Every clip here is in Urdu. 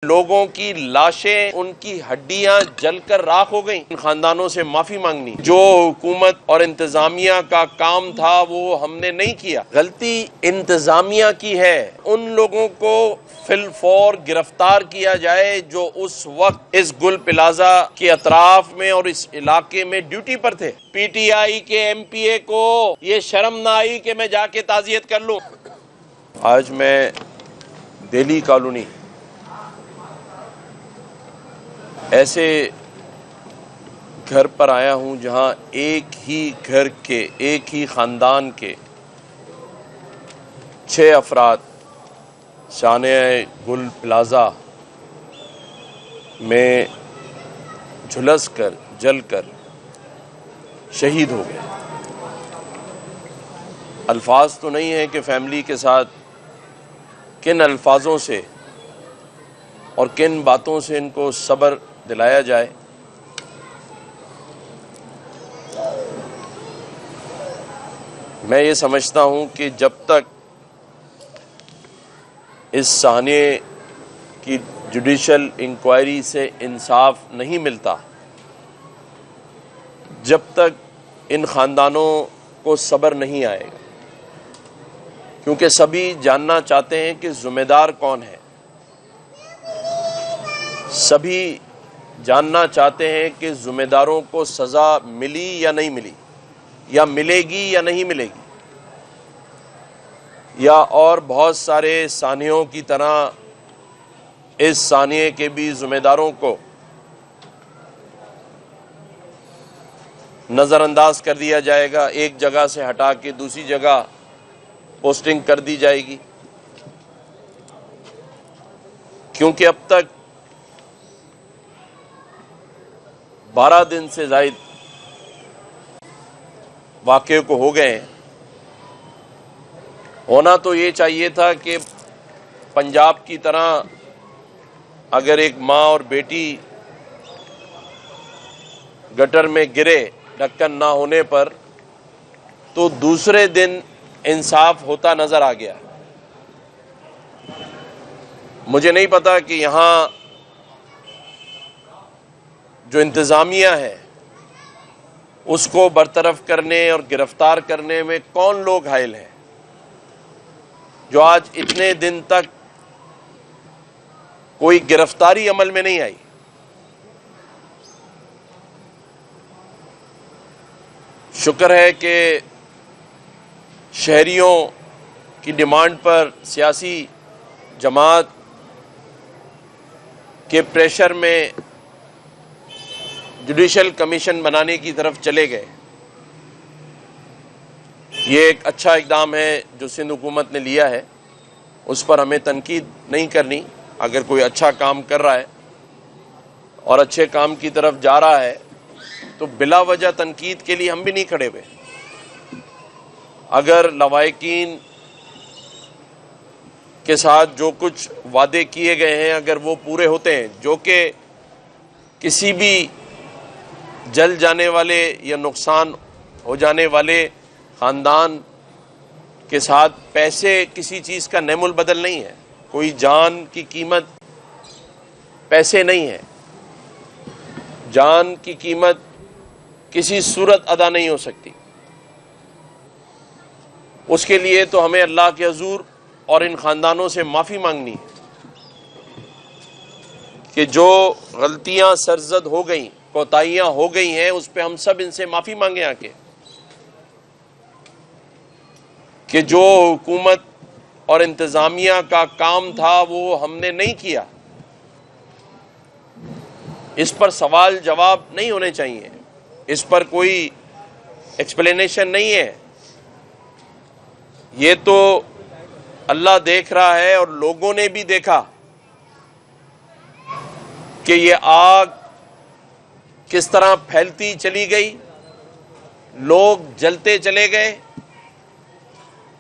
لوگوں کی لاشیں، ان کی ہڈیاں جل کر راکھ ہو گئیں۔ ان خاندانوں سے معافی مانگنی، جو حکومت اور انتظامیہ کا کام تھا وہ ہم نے نہیں کیا، غلطی انتظامیہ کی ہے۔ ان لوگوں کو فی الفور گرفتار کیا جائے جو اس وقت اس گل پلازا کے اطراف میں اور اس علاقے میں ڈیوٹی پر تھے۔ پی ٹی آئی کے ایم پی اے کو یہ شرم نہ آئی کہ میں جا کے تعزیت کر لوں۔ آج میں دہلی کالونی ایسے گھر پر آیا ہوں جہاں ایک ہی گھر کے، ایک ہی خاندان کے 6 افراد سانحہ گل پلازا میں جھلس کر، جل کر شہید ہو گئے۔ الفاظ تو نہیں ہیں کہ فیملی کے ساتھ کن الفاظوں سے اور کن باتوں سے ان کو صبر دلایا جائے۔ میں یہ سمجھتا ہوں کہ جب تک اس سانحے کی جوڈیشل انکوائری سے انصاف نہیں ملتا، جب تک ان خاندانوں کو صبر نہیں آئے گا، کیونکہ سبھی جاننا چاہتے ہیں کہ ذمہ دار کون ہے۔ سبھی جاننا چاہتے ہیں کہ ذمہ داروں کو سزا ملی یا نہیں ملی، یا ملے گی یا نہیں ملے گی، یا اور بہت سارے سانحوں کی طرح اس سانحے کے بھی ذمہ داروں کو نظر انداز کر دیا جائے گا، ایک جگہ سے ہٹا کے دوسری جگہ پوسٹنگ کر دی جائے گی۔ کیونکہ اب تک 12 دن سے زائد واقعے کو ہو گئے ہیں۔ ہونا تو یہ چاہیے تھا کہ پنجاب کی طرح اگر ایک ماں اور بیٹی گٹر میں گرے ڈھکن نہ ہونے پر تو دوسرے دن انصاف ہوتا نظر آ گیا۔ مجھے نہیں پتا کہ یہاں جو انتظامیہ ہے اس کو برطرف کرنے اور گرفتار کرنے میں کون لوگ حائل ہیں، جو آج اتنے دن تک کوئی گرفتاری عمل میں نہیں آئی۔ شکر ہے کہ شہریوں کی ڈیمانڈ پر سیاسی جماعت کے پریشر میں جوڈیشل کمیشن بنانے کی طرف چلے گئے۔ یہ ایک اچھا اقدام ہے جو سندھ حکومت نے لیا ہے، اس پر ہمیں تنقید نہیں کرنی۔ اگر کوئی اچھا کام کر رہا ہے اور اچھے کام کی طرف جا رہا ہے تو بلا وجہ تنقید کے لیے ہم بھی نہیں کھڑے ہوئے۔ اگر لوائقین کے ساتھ جو کچھ وعدے کیے گئے ہیں اگر وہ پورے ہوتے ہیں، جو کہ کسی بھی جل جانے والے یا نقصان ہو جانے والے خاندان کے ساتھ پیسے کسی چیز کا نعم البدل نہیں ہے، کوئی جان کی قیمت پیسے نہیں ہے، جان کی قیمت کسی صورت ادا نہیں ہو سکتی۔ اس کے لیے تو ہمیں اللہ کے حضور اور ان خاندانوں سے معافی مانگنی ہے کہ جو غلطیاں سرزد ہو گئیں، کوتاہیاں ہو گئی ہیں، اس پہ ہم سب ان سے معافی مانگیں آ کے، کہ جو حکومت اور انتظامیہ کا کام تھا وہ ہم نے نہیں کیا۔ اس پر سوال جواب نہیں ہونے چاہیے، اس پر کوئی ایکسپلینیشن نہیں ہے۔ یہ تو اللہ دیکھ رہا ہے اور لوگوں نے بھی دیکھا کہ یہ آگ کس طرح پھیلتی چلی گئی، لوگ جلتے چلے گئے،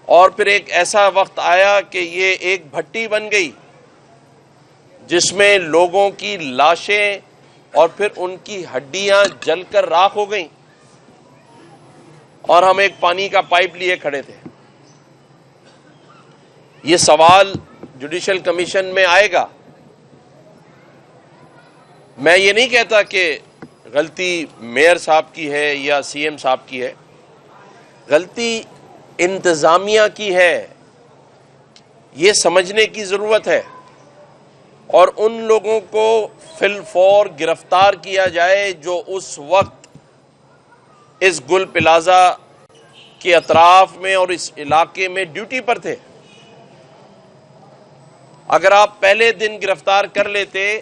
اور پھر ایک ایسا وقت آیا کہ یہ ایک بھٹی بن گئی جس میں لوگوں کی لاشیں اور پھر ان کی ہڈیاں جل کر راکھ ہو گئیں، اور ہم ایک پانی کا پائپ لیے کھڑے تھے۔ یہ سوال جوڈیشل کمیشن میں آئے گا میں یہ نہیں کہتا کہ غلطی میئر صاحب کی ہے یا سی ایم صاحب کی ہے، غلطی انتظامیہ کی ہے، یہ سمجھنے کی ضرورت ہے، اور ان لوگوں کو فی الفور گرفتار کیا جائے جو اس وقت اس گل پلازا کے اطراف میں اور اس علاقے میں ڈیوٹی پر تھے۔ اگر آپ پہلے دن گرفتار کر لیتے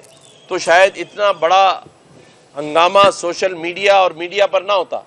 تو شاید اتنا بڑا ہنگامہ سوشل میڈیا اور میڈیا پر نہ ہوتا۔